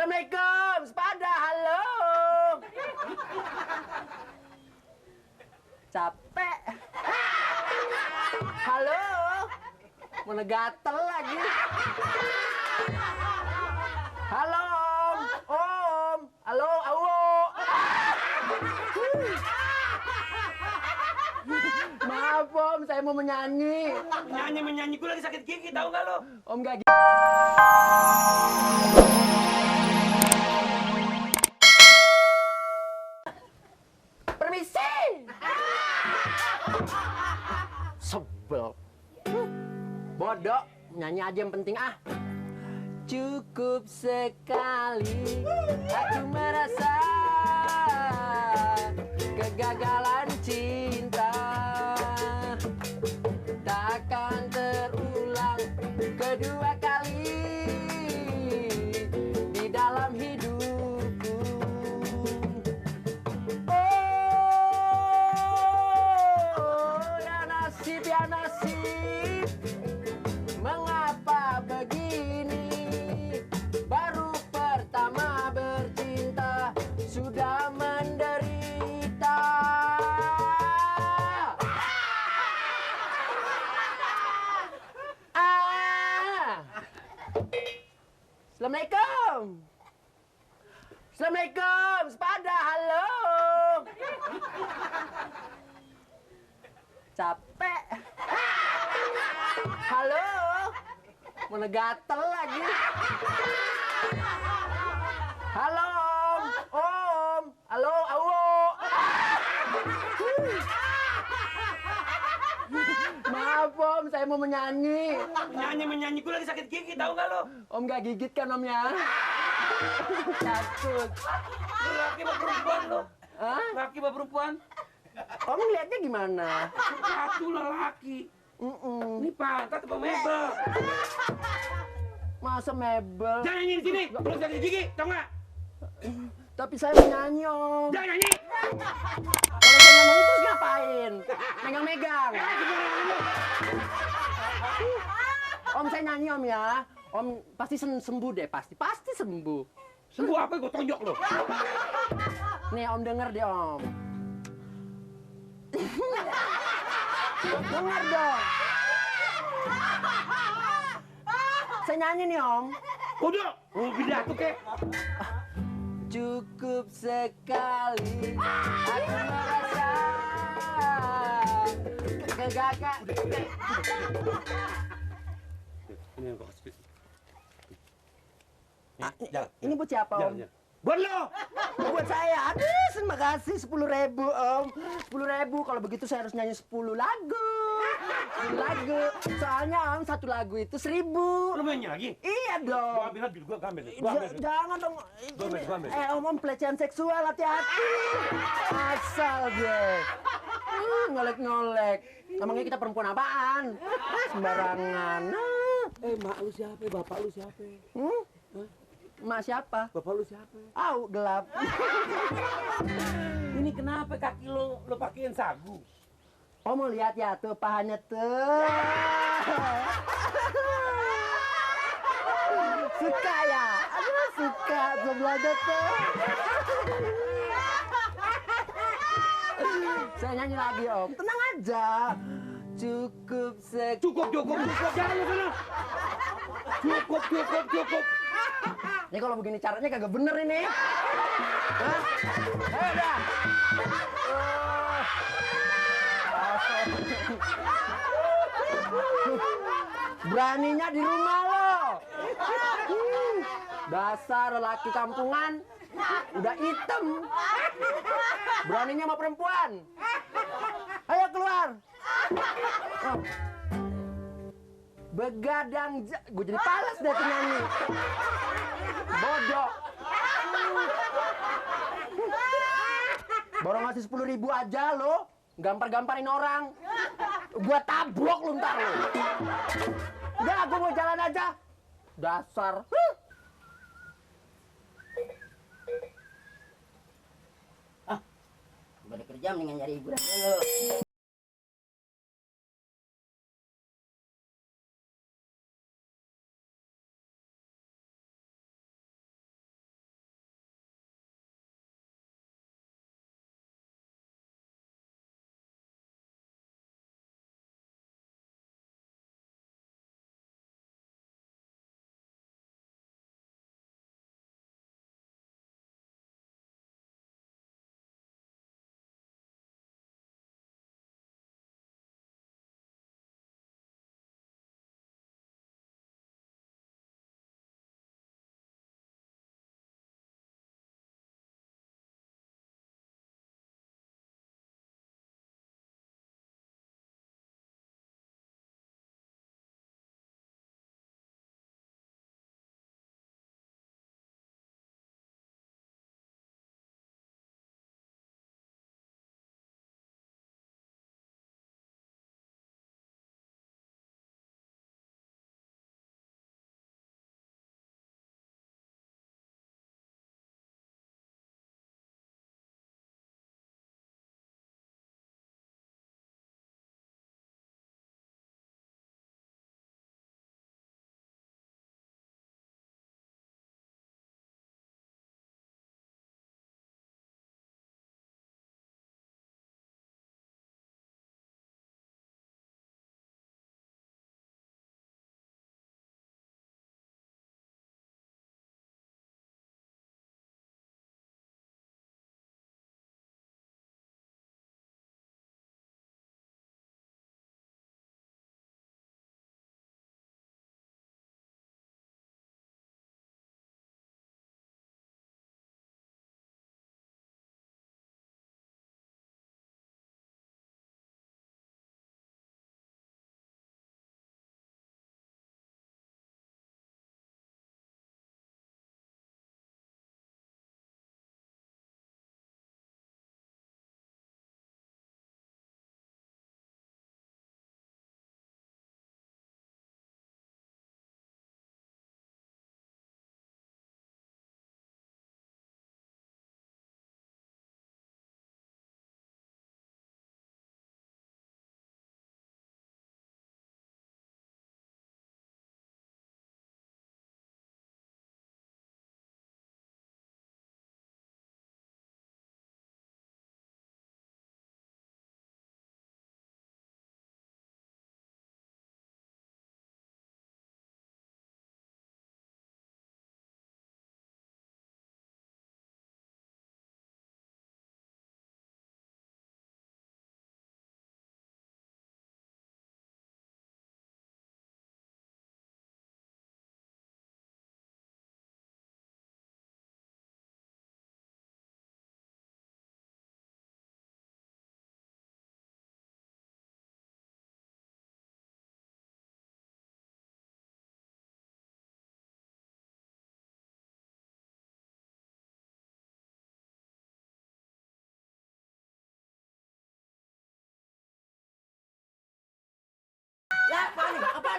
Assalamualaikum, sepada, halo. Capek. Halo. Mana gatel lagi. Halo, Om. Om. Halo, awo. Maaf, Om, saya mau menyanyi. Menyanyi, gue lagi sakit gigi, tahu nggak lo? Om gak permisi. Sebel. Bodoh, nyanyi aja yang penting ah. Cukup sekali aku merasa kegagalan cinta takkan terulang kedua kali di dalam hidupku. Oh, ya nasib, mengapa begini? Baru pertama bercinta sudah menderita. Assalamualaikum. Assalamualaikum, sepada, halo. Capek. Halo. Mana gatel lagi. Halo, Om. Om. Halo, awo. Maaf, Om, saya mau menyanyi. Menyanyi, gue lagi sakit gigi, tahu nggak lo? Om gak gigit kan, Om ya? Takut. Lo laki apa perempuan lo? Hah? Laki apa perempuan? Om lihatnya gimana? Satu lelaki. Ini pantat apa mebel? Masa mebel? Jangan nyanyi di sini, lo sakit gigi, tahu nggak? Tapi saya menyanyi, Om. Jangan nyanyi. Kalau saya nyanyi terus ngapain? Megang-megang. Om, saya nyanyi, Om ya. Om pasti sembuh deh, pasti sembuh. Sembuh apa? Gue tonjok lo. Nih, Om denger deh, Om. Dengar dong. Saya nyanyi nih, Om. Udah, mau pidato kek. Cukup sekali aku merasa kegagalan. Ini yang gue kasih. Ini buat siapa, Om? Buat lo. Buat saya. Aduh, terima kasih 10.000, Om. 10.000. Kalau begitu saya harus nyanyi 10 lagu. 10 lagu. Soalnya, Om, satu lagu itu 1.000. Lo mau nyanyi lagi? Iya dong. Gua ambil, gua ambil. Jangan dong. Gua ambil. Om, pelecehan seksual, hati-hati. Asal deh. Ngolek-ngolek. Emangnya kita perempuan apaan? Sembarangan. Mak lu siapa? Bapak lu siapa? Mak siapa? Bapak lu siapa? Au, gelap. Ini kenapa kaki lo pakein sagu? Om mau lihat ya tuh pahanya tuh. Suka ya? Aduh, suka sebelahnya tuh. Saya nyanyi lagi, Om. Tenang aja. Cukup Cukup. Jangan lu sana. Cukup. Ini kalau begini caranya kagak bener ini. Hah? Ayo dah. Beraninya di rumah lo. Dasar lelaki kampungan. Udah hitam. Beraninya sama perempuan. Ayo keluar. Oh. Begadang, gue jadi palas deh tuh nyanyi. Bodoh. Baru ngasih 10.000 aja lo, gampar-gamparin orang. Gua tablok lu ntar lo. Udah, gue mau jalan aja. Dasar. Gue ada kerja mendingan nyari hiburan dulu.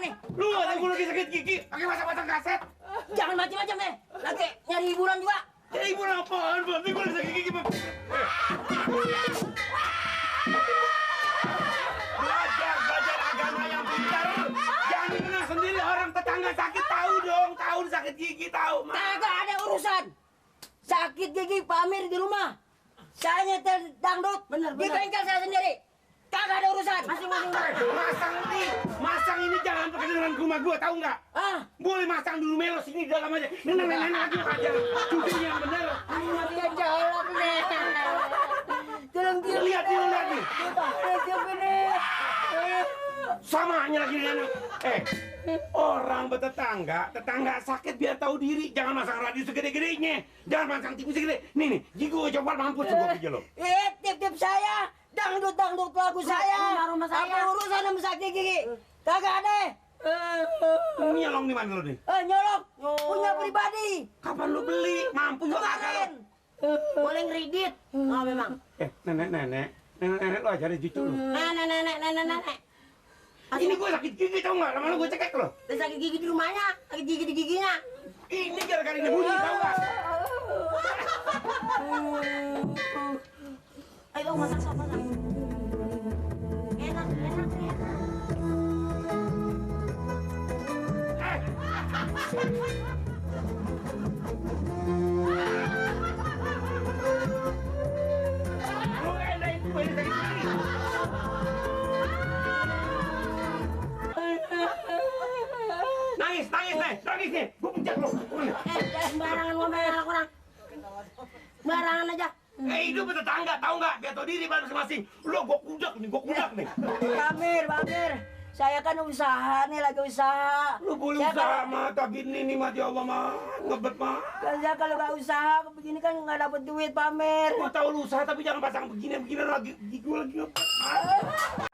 nih? Lu ada gue lagi sakit gigi, pakai pasang-pasang kaset. Jangan macam-macam deh. Lagi nyari hiburan juga. Jadi ibu apaan, berarti gue lagi sakit gigi, Bang. Belajar agama yang pintar. Jangan menang sendiri, orang tetangga sakit tahu dong, tahu sakit gigi tahu. Kagak ada urusan. Sakit gigi pamer di rumah. Saya nyetel dangdut. Bener, Di bener. bengkel saya sendiri. Kagak ada urusan. Masang ini jangan pakai dengan rumah gua, tahu nggak? Ah, Boleh masang dulu melos ini di dalam aja. Nenek aja aja. Cuci yang bener. dia jolok nih. Tolong dia Lihat nih. ini. Sama aja lagi dengan orang tetangga sakit biar tahu diri. Jangan masang radio segede-gedenya. Jangan masang TV segede. Nih, gigi gua coba mampus gua kerja lo. Tip-tip saya. Dangdut lagu saya. Rumah saya. Apa urusan sama sakit gigi? Kagak ada. Nyolong di mana lo nih? Nyolok. Punya pribadi. Kapan lu beli? Mampu juga kagak Kemarin. lo. Boleh ngeridit. Oh, memang. Nenek lo ajarin cucu lu. Nenek. Ini gue sakit gigi tau nggak? Lama-lama gue cekek lo. Dan sakit gigi di rumahnya, sakit gigi di giginya. Ini gara-gara ini bunyi tau nggak? Ayo dong, masak. Enak. Lu enain gue ini sakit gigi. Nangis nih. Gue pencet lo. Sembarangan ngomong anak orang. Sembarangan aja. Hidup tetangga, tahu nggak? Biar tahu diri masing-masing. Lo gue kudak nih. Pamer. Saya kan usaha nih, lagi usaha. Lu boleh Saya usaha mah, tapi ini mah ya Allah mah, ngebet mah. Saya kalau nggak usaha begini kan nggak dapet duit pamer. Gue tahu lu usaha tapi jangan pasang begini lagi. Gigi gue lagi ngebet.